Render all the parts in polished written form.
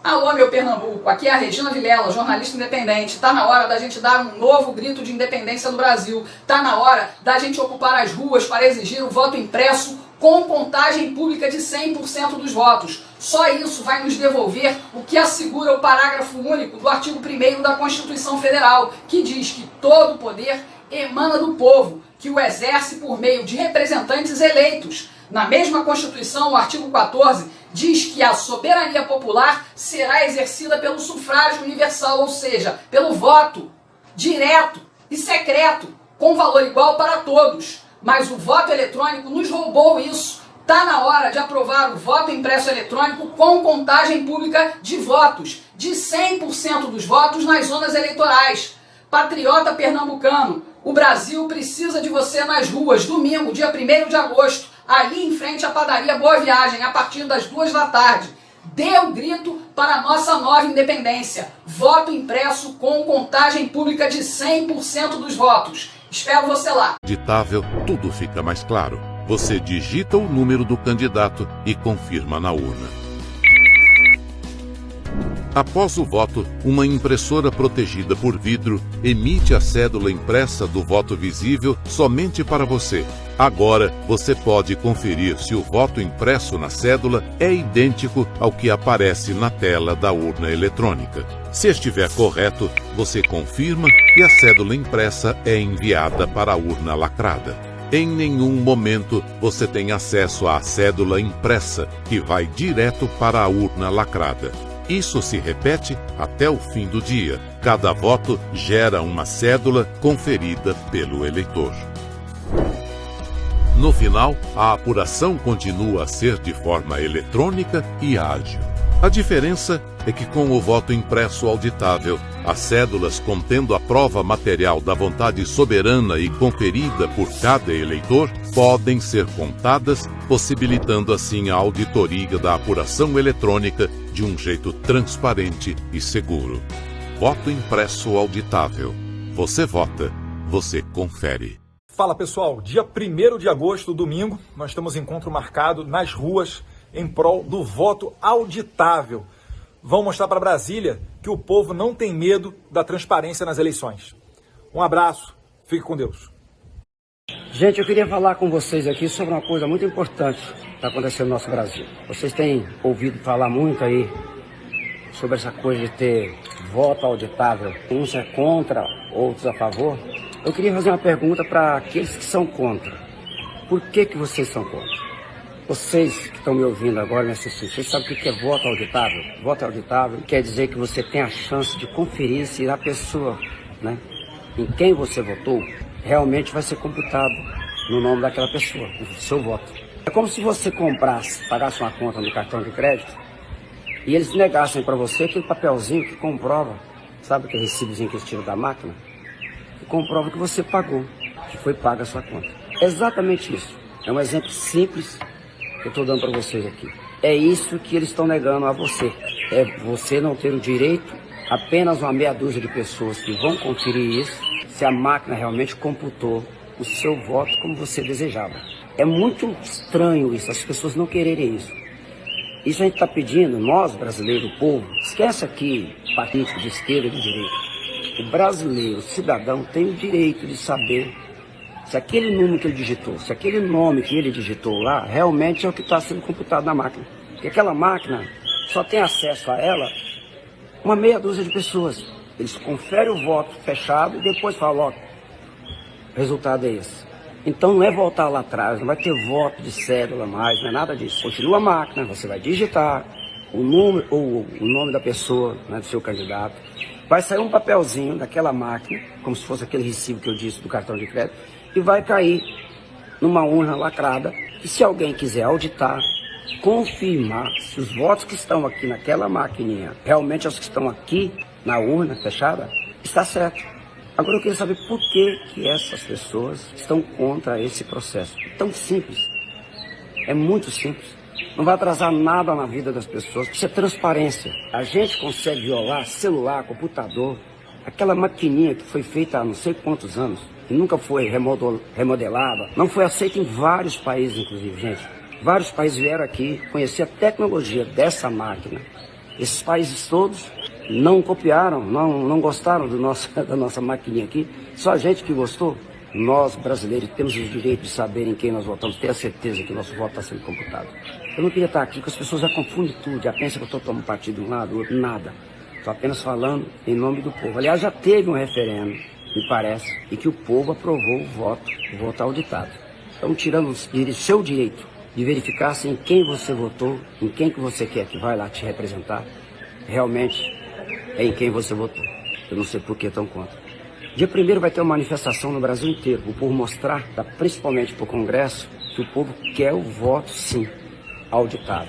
Alô, meu Pernambuco, aqui é a Regina Vilela, jornalista independente. Tá na hora da gente dar um novo grito de independência no Brasil. Tá na hora da gente ocupar as ruas para exigir o voto impresso com contagem pública de 100% dos votos. Só isso vai nos devolver o que assegura o parágrafo único do artigo 1º da Constituição Federal, que diz que todo poder emana do povo, que o exerce por meio de representantes eleitos. Na mesma Constituição, o artigo 14, diz que a soberania popular será exercida pelo sufrágio universal, ou seja, pelo voto direto e secreto, com valor igual para todos. Mas o voto eletrônico nos roubou isso. Está na hora de aprovar o voto impresso eletrônico com contagem pública de votos, de 100% dos votos nas zonas eleitorais. Patriota pernambucano, o Brasil precisa de você nas ruas, domingo, dia 1º de agosto, ali em frente à padaria Boa Viagem, a partir das 2 da tarde. Dê o grito para a nossa nova independência. Voto impresso com contagem pública de 100% dos votos. Espero você lá. Digitável, tudo fica mais claro. Você digita o número do candidato e confirma na urna. Após o voto, uma impressora protegida por vidro emite a cédula impressa do voto visível somente para você. Agora, você pode conferir se o voto impresso na cédula é idêntico ao que aparece na tela da urna eletrônica. Se estiver correto, você confirma e a cédula impressa é enviada para a urna lacrada. Em nenhum momento você tem acesso à cédula impressa, que vai direto para a urna lacrada. Isso se repete até o fim do dia. Cada voto gera uma cédula conferida pelo eleitor. No final, a apuração continua a ser de forma eletrônica e ágil. A diferença é que com o voto impresso auditável, as cédulas contendo a prova material da vontade soberana e conferida por cada eleitor podem ser contadas, possibilitando assim a auditoria da apuração eletrônica de um jeito transparente e seguro. Voto impresso auditável. Você vota, você confere. Fala pessoal, dia 1º de agosto, domingo, nós temos encontro marcado nas ruas em prol do voto auditável. Vão mostrar para Brasília que o povo não tem medo da transparência nas eleições. Um abraço, fique com Deus. Gente, eu queria falar com vocês aqui sobre uma coisa muito importante que está acontecendo no nosso Brasil. Vocês têm ouvido falar muito aí sobre essa coisa de ter voto auditável. Uns é contra, outros a favor. Eu queria fazer uma pergunta para aqueles que são contra. Por que vocês são contra? Vocês que estão me ouvindo agora, me assistindo, vocês sabem o que é voto auditável? Voto auditável quer dizer que você tem a chance de conferir se a pessoa, né, em quem você votou, realmente vai ser computado no nome daquela pessoa, o seu voto. É como se você comprasse, pagasse uma conta no cartão de crédito e eles negassem para você aquele papelzinho que comprova, sabe aquele recibozinho que eles tiram da máquina? Que comprova que você pagou, que foi paga a sua conta. É exatamente isso. É um exemplo simples que eu estou dando para vocês aqui. É isso que eles estão negando a você. É você não ter o direito, apenas uma meia dúzia de pessoas que vão conferir isso, se a máquina realmente computou o seu voto como você desejava. É muito estranho isso, as pessoas não quererem isso. Isso a gente está pedindo, nós brasileiros, o povo, esquece aqui partido de esquerda e de direita. O brasileiro, o cidadão, tem o direito de saber se aquele número que ele digitou, se aquele nome que ele digitou lá, realmente é o que está sendo computado na máquina. Porque aquela máquina só tem acesso a ela uma meia dúzia de pessoas. Eles conferem o voto fechado e depois falam, ó, o resultado é esse. Então não é voltar lá atrás, não vai ter voto de cédula mais, não é nada disso. Continua a máquina, você vai digitar o número ou o nome da pessoa, né, do seu candidato. Vai sair um papelzinho daquela máquina, como se fosse aquele recibo que eu disse do cartão de crédito, e vai cair numa urna lacrada, e se alguém quiser auditar, confirmar se os votos que estão aqui naquela maquininha realmente os que estão aqui na urna fechada, está certo. Agora eu queria saber por que essas pessoas estão contra esse processo. É tão simples, é muito simples. Não vai atrasar nada na vida das pessoas. Isso é transparência. A gente consegue violar celular, computador, aquela maquininha que foi feita há não sei quantos anos, que nunca foi remodelada, não foi aceita em vários países, inclusive, gente. Vários países vieram aqui conhecer a tecnologia dessa máquina Esses países todos não copiaram, não gostaram da nossa maquininha aqui. Só a gente que gostou. Nós, brasileiros, temos o direito de saber em quem nós votamos, ter a certeza que nosso voto está sendo computado. Eu não queria estar aqui, porque as pessoas já confundem tudo, já pensam que eu estou tomando partido de um lado, do outro, nada. Estou apenas falando em nome do povo. Aliás, já teve um referendo, me parece, e que o povo aprovou o voto auditado. Então, tirando o seu direito de verificar se em quem você votou, em quem que você quer que vai lá te representar, realmente é em quem você votou. Eu não sei por que estão contra. Dia 1º vai ter uma manifestação no Brasil inteiro, o povo mostrar, principalmente para o Congresso, que o povo quer o voto, sim, auditado.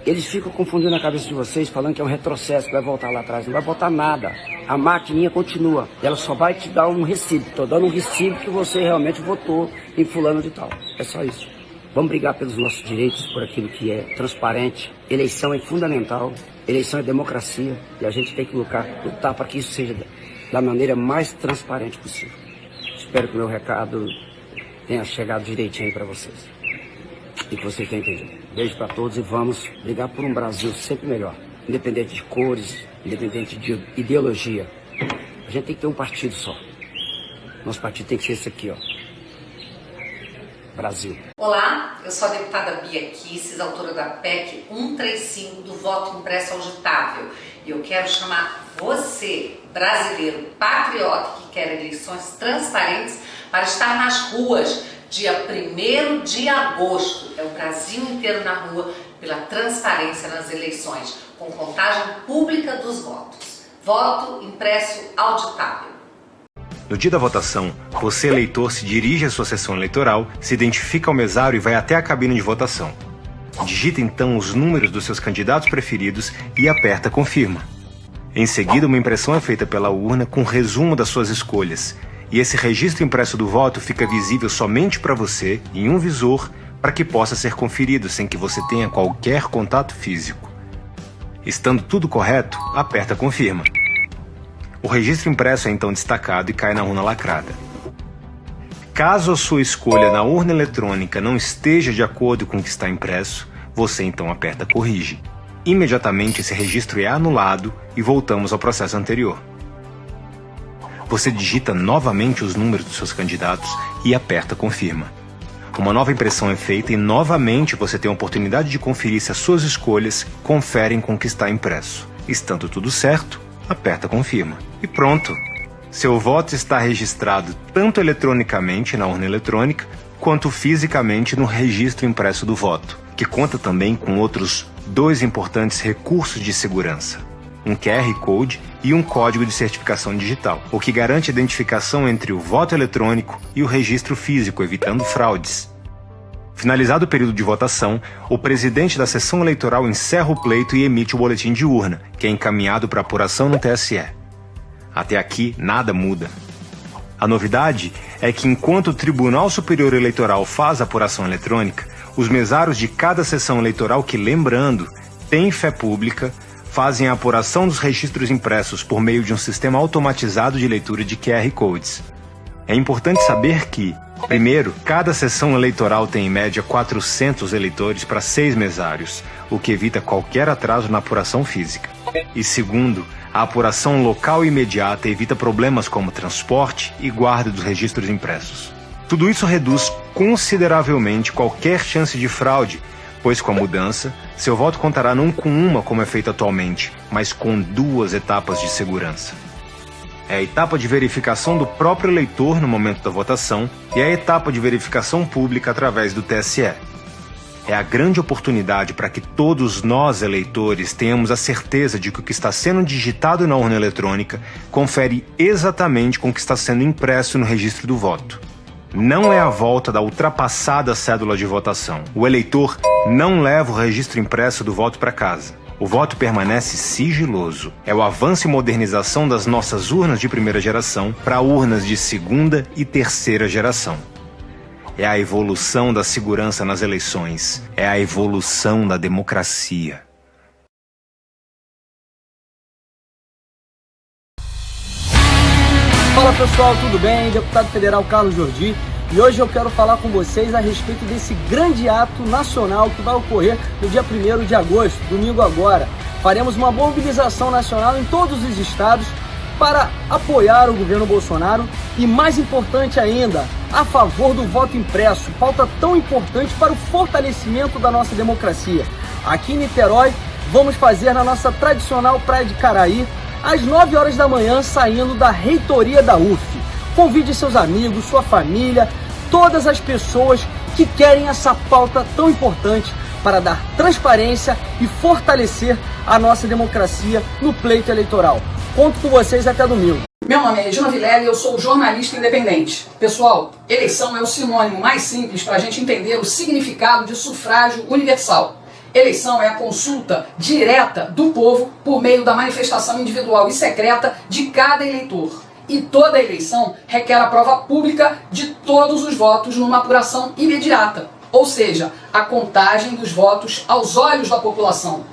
Eles ficam confundindo a cabeça de vocês, falando que é um retrocesso, que vai voltar lá atrás. Não vai voltar nada. A maquininha continua. Ela só vai te dar um recibo. Estou dando um recibo que você realmente votou em fulano de tal. É só isso. Vamos brigar pelos nossos direitos, por aquilo que é transparente. Eleição é fundamental. Eleição é democracia. E a gente tem que lutar para que isso seja da maneira mais transparente possível. Espero que o meu recado tenha chegado direitinho para vocês. E que vocês tenham entendido. Beijo para todos e vamos brigar por um Brasil sempre melhor. Independente de cores, independente de ideologia. A gente tem que ter um partido só. Nosso partido tem que ser esse aqui, ó. Brasil. Olá, eu sou a deputada Bia Kicis, autora da PEC 135 do voto impresso auditável. E eu quero chamar você, brasileiro patriota que quer eleições transparentes, para estar nas ruas dia 1º de agosto. É o Brasil inteiro na rua pela transparência nas eleições, com contagem pública dos votos. Voto impresso auditável. No dia da votação, você, eleitor, se dirige à sua sessão eleitoral, se identifica ao mesário e vai até a cabine de votação. Digita então os números dos seus candidatos preferidos e aperta Confirma. Em seguida, uma impressão é feita pela urna com resumo das suas escolhas, e esse registro impresso do voto fica visível somente para você em um visor para que possa ser conferido sem que você tenha qualquer contato físico. Estando tudo correto, aperta Confirma. O registro impresso é então destacado e cai na urna lacrada. Caso a sua escolha na urna eletrônica não esteja de acordo com o que está impresso, você então aperta Corrige. Imediatamente esse registro é anulado e voltamos ao processo anterior. Você digita novamente os números dos seus candidatos e aperta Confirma. Uma nova impressão é feita e novamente você tem a oportunidade de conferir se as suas escolhas conferem com o que está impresso. Estando tudo certo, aperta Confirma. E pronto! Seu voto está registrado tanto eletronicamente na urna eletrônica, quanto fisicamente no registro impresso do voto, que conta também com outros 2 importantes recursos de segurança: um QR Code e um código de certificação digital, o que garante a identificação entre o voto eletrônico e o registro físico, evitando fraudes. Finalizado o período de votação, o presidente da sessão eleitoral encerra o pleito e emite o boletim de urna, que é encaminhado para apuração no TSE. Até aqui, nada muda. A novidade é que enquanto o Tribunal Superior Eleitoral faz a apuração eletrônica, os mesários de cada sessão eleitoral que, lembrando, têm fé pública, fazem a apuração dos registros impressos por meio de um sistema automatizado de leitura de QR Codes. É importante saber que, primeiro, cada sessão eleitoral tem em média 400 eleitores para 6 mesários, o que evita qualquer atraso na apuração física. E segundo, a apuração local e imediata evita problemas como transporte e guarda dos registros impressos. Tudo isso reduz consideravelmente qualquer chance de fraude, pois com a mudança, seu voto contará não com uma como é feito atualmente, mas com 2 etapas de segurança. É a etapa de verificação do próprio eleitor no momento da votação e a etapa de verificação pública através do TSE. É a grande oportunidade para que todos nós, eleitores, tenhamos a certeza de que o que está sendo digitado na urna eletrônica confere exatamente com o que está sendo impresso no registro do voto. Não é a volta da ultrapassada cédula de votação. O eleitor não leva o registro impresso do voto para casa. O voto permanece sigiloso. É o avanço e modernização das nossas urnas de primeira geração para urnas de segunda e terceira geração. É a evolução da segurança nas eleições. É a evolução da democracia. Fala pessoal, tudo bem? Deputado Federal Carlos Jordi. E hoje eu quero falar com vocês a respeito desse grande ato nacional que vai ocorrer no dia 1º de agosto, domingo agora, faremos uma mobilização nacional em todos os estados para apoiar o governo Bolsonaro e, mais importante ainda, a favor do voto impresso, pauta tão importante para o fortalecimento da nossa democracia. Aqui em Niterói, vamos fazer na nossa tradicional Praia de Caraí, às 9 horas da manhã, saindo da reitoria da UF. Convide seus amigos, sua família, todas as pessoas que querem essa pauta tão importante para dar transparência e fortalecer a nossa democracia no pleito eleitoral. Conto com vocês até domingo. Meu nome é Regina Vilela e eu sou jornalista independente. Pessoal, eleição é o sinônimo mais simples para a gente entender o significado de sufrágio universal. Eleição é a consulta direta do povo por meio da manifestação individual e secreta de cada eleitor. E toda eleição requer a prova pública de todos os votos numa apuração imediata, ou seja, a contagem dos votos aos olhos da população.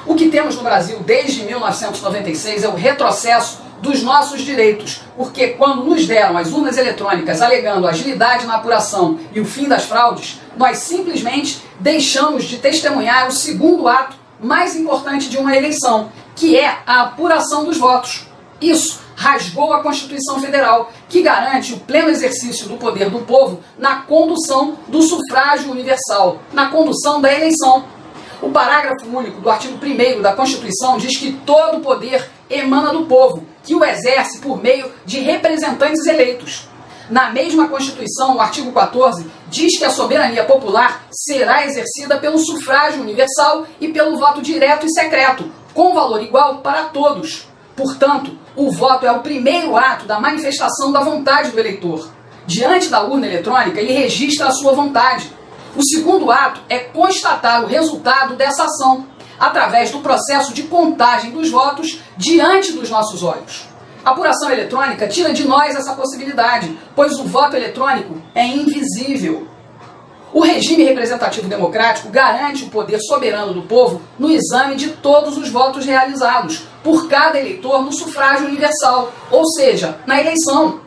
O que temos no Brasil desde 1996 é o retrocesso dos nossos direitos, porque quando nos deram as urnas eletrônicas alegando agilidade na apuração e o fim das fraudes, nós simplesmente deixamos de testemunhar o segundo ato mais importante de uma eleição, que é a apuração dos votos. Isso rasgou a Constituição Federal, que garante o pleno exercício do poder do povo na condução do sufrágio universal, na condução da eleição. O parágrafo único do artigo 1º da Constituição diz que todo o poder emana do povo, que o exerce por meio de representantes eleitos. Na mesma Constituição, no artigo 14, diz que a soberania popular será exercida pelo sufrágio universal e pelo voto direto e secreto, com valor igual para todos. Portanto, o voto é o primeiro ato da manifestação da vontade do eleitor. Diante da urna eletrônica, ele registra a sua vontade. O segundo ato é constatar o resultado dessa ação, através do processo de contagem dos votos diante dos nossos olhos. A apuração eletrônica tira de nós essa possibilidade, pois o voto eletrônico é invisível. O regime representativo democrático garante o poder soberano do povo no exame de todos os votos realizados por cada eleitor no sufrágio universal, ou seja, na eleição.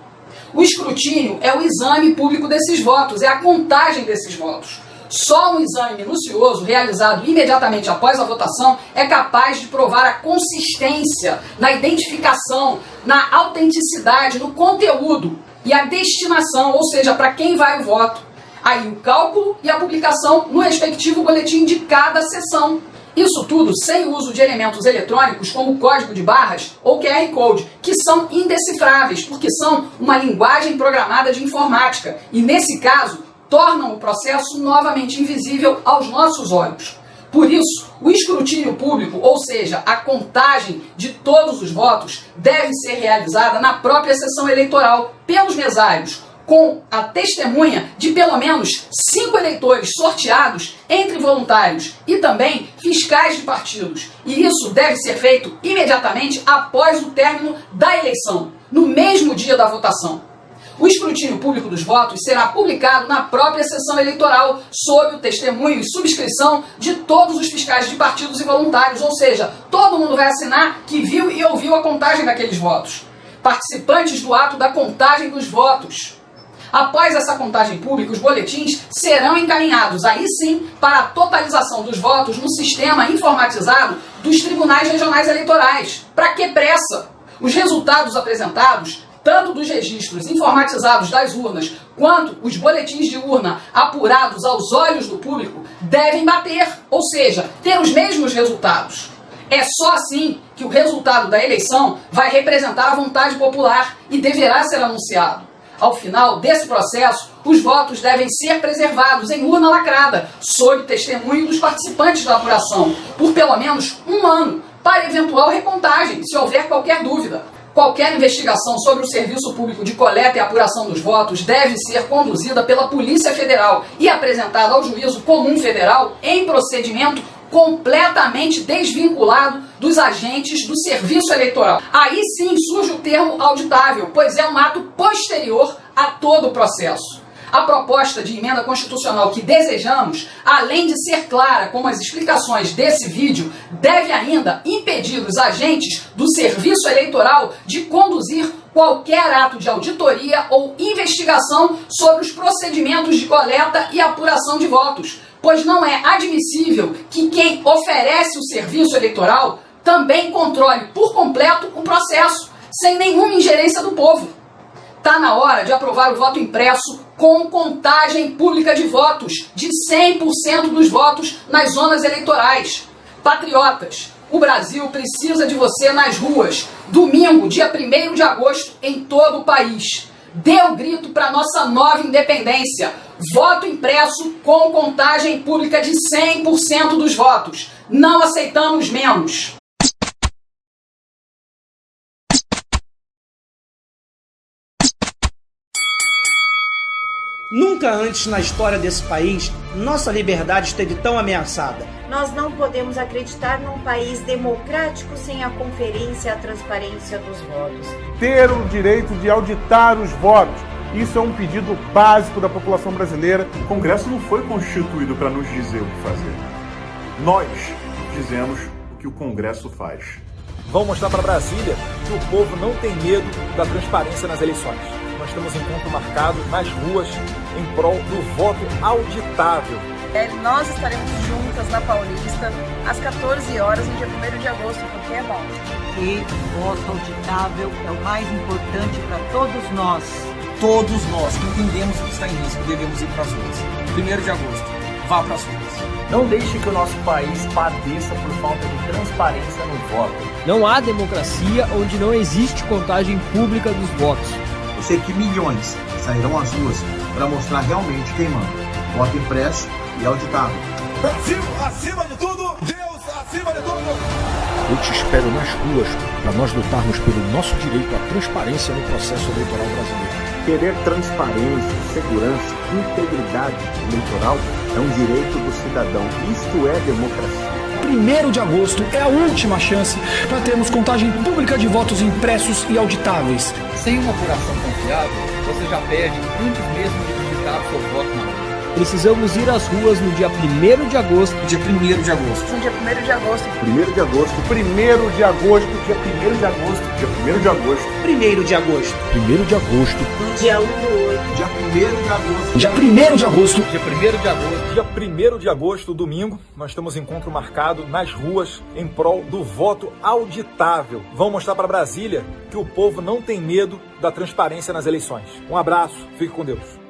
O escrutínio é o exame público desses votos, é a contagem desses votos. Só um exame minucioso, realizado imediatamente após a votação, é capaz de provar a consistência na identificação, na autenticidade, no conteúdo e a destinação, ou seja, para quem vai o voto. Aí o cálculo e a publicação no respectivo boletim de cada sessão. Isso tudo sem o uso de elementos eletrônicos como código de barras ou QR Code, que são indecifráveis, porque são uma linguagem programada de informática e, nesse caso, tornam o processo novamente invisível aos nossos olhos. Por isso, o escrutínio público, ou seja, a contagem de todos os votos, deve ser realizada na própria sessão eleitoral pelos mesários, com a testemunha de pelo menos 5 eleitores sorteados entre voluntários e também fiscais de partidos. E isso deve ser feito imediatamente após o término da eleição, no mesmo dia da votação. O escrutínio público dos votos será publicado na própria sessão eleitoral, sob o testemunho e subscrição de todos os fiscais de partidos e voluntários, ou seja, todo mundo vai assinar que viu e ouviu a contagem daqueles votos. Participantes do ato da contagem dos votos. Após essa contagem pública, os boletins serão encaminhados, aí sim, para a totalização dos votos no sistema informatizado dos tribunais regionais eleitorais. Para que pressa? Os resultados apresentados, tanto dos registros informatizados das urnas, quanto os boletins de urna apurados aos olhos do público, devem bater, ou seja, ter os mesmos resultados. É só assim que o resultado da eleição vai representar a vontade popular e deverá ser anunciado. Ao final desse processo, os votos devem ser preservados em urna lacrada, sob testemunho dos participantes da apuração, por pelo menos 1 ano, para eventual recontagem, se houver qualquer dúvida. Qualquer investigação sobre o serviço público de coleta e apuração dos votos deve ser conduzida pela Polícia Federal e apresentada ao Juízo Comum Federal em procedimento completamente desvinculado dos agentes do serviço eleitoral. Aí sim surge o termo auditável, pois é um ato posterior a todo o processo. A proposta de emenda constitucional que desejamos, além de ser clara como as explicações desse vídeo, deve ainda impedir os agentes do serviço eleitoral de conduzir qualquer ato de auditoria ou investigação sobre os procedimentos de coleta e apuração de votos, pois não é admissível que quem oferece o serviço eleitoral também controle por completo o processo, sem nenhuma ingerência do povo. Está na hora de aprovar o voto impresso com contagem pública de votos, de 100% dos votos nas zonas eleitorais. Patriotas, o Brasil precisa de você nas ruas, domingo, dia 1º de agosto, em todo o país. Dê o grito para nossa nova independência. Voto impresso com contagem pública de 100% dos votos. Não aceitamos menos. Nunca antes na história desse país, nossa liberdade esteve tão ameaçada. Nós não podemos acreditar num país democrático sem a conferência e a transparência dos votos. Ter o direito de auditar os votos. Isso é um pedido básico da população brasileira. O Congresso não foi constituído para nos dizer o que fazer. Nós dizemos o que o Congresso faz. Vão mostrar para Brasília que o povo não tem medo da transparência nas eleições. Nós temos encontro marcado nas ruas em prol do voto auditável. Nós estaremos juntas na Paulista às 14 horas no dia 1º de agosto, porque é bom. E o voto auditável é o mais importante para todos nós. Todos nós que entendemos o que está em risco devemos ir para as ruas. 1º de agosto, vá para as ruas. Não deixe que o nosso país padeça por falta de transparência no voto. Não há democracia onde não existe contagem pública dos votos. Eu sei que milhões sairão às ruas para mostrar realmente quem manda. Voto impresso e auditável. Brasil acima de tudo, Deus acima de tudo. Eu te espero nas ruas para nós lutarmos pelo nosso direito à transparência no processo eleitoral brasileiro. Querer transparência, segurança, integridade eleitoral é um direito do cidadão. Isto é democracia. 1º de agosto é a última chance para termos contagem pública de votos impressos e auditáveis. Sem uma apuração confiável, você já perde antes mesmo de digitar seu voto na urna. Precisamos ir às ruas no dia 1º de agosto. Dia 1º de agosto. No dia 1º de agosto. 1º de agosto. 1º de agosto. Dia 1º de agosto. Dia 1º de agosto. 1º de agosto. 1º de agosto. Dia 1 do 8. Dia 1º de agosto. Dia 1º de agosto. Dia 1º de agosto. Dia 1º de agosto, domingo, nós temos encontro marcado nas ruas em prol do voto auditável. Vão mostrar para Brasília que o povo não tem medo da transparência nas eleições. Um abraço, fique com Deus.